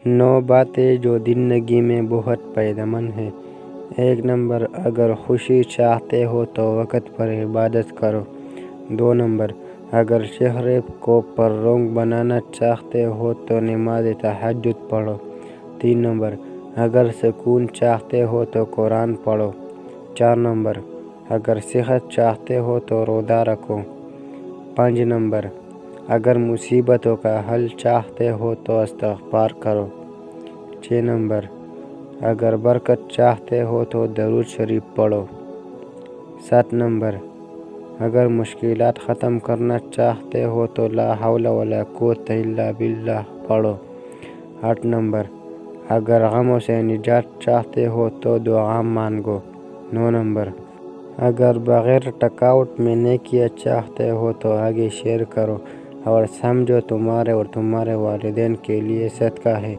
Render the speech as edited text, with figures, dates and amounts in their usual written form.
9 باتیں جو زندگی میں بہت فائدہ مند ہیں۔ 1 نمبر، اگر خوشی چاہتے ہو تو وقت پر عبادت کرو۔ 2 نمبر، اگر چہرے کو پر رنگ بنانا چاہتے ہو تو نماز تہجد پڑھو۔ 3 نمبر، اگر سکون چاہتے ہو تو قرآن پڑھو۔ 4 نمبر، اگر صحت چاہتے ہو تو روزہ رکھو۔ 5 نمبر، اگر مصیبتوں کا حل چاہتے ہو تو استغفار کرو۔ 6 نمبر، اگر برکت چاہتے ہو تو درود شریف پڑھو۔ 7 نمبر، اگر مشکلات ختم کرنا چاہتے ہو تو لا حول ولا قوت الا باللہ پڑھو۔ 8 نمبر، اگر غموں سے نجات چاہتے ہو تو دعا مانگو۔ 9 نمبر، اگر بغیر تھکاوٹ میں نیکیاں چاہتے ہو تو آگے شیئر کرو اور سمجھو تمہارے اور تمہارے والدین کے لیے صدقہ ہے۔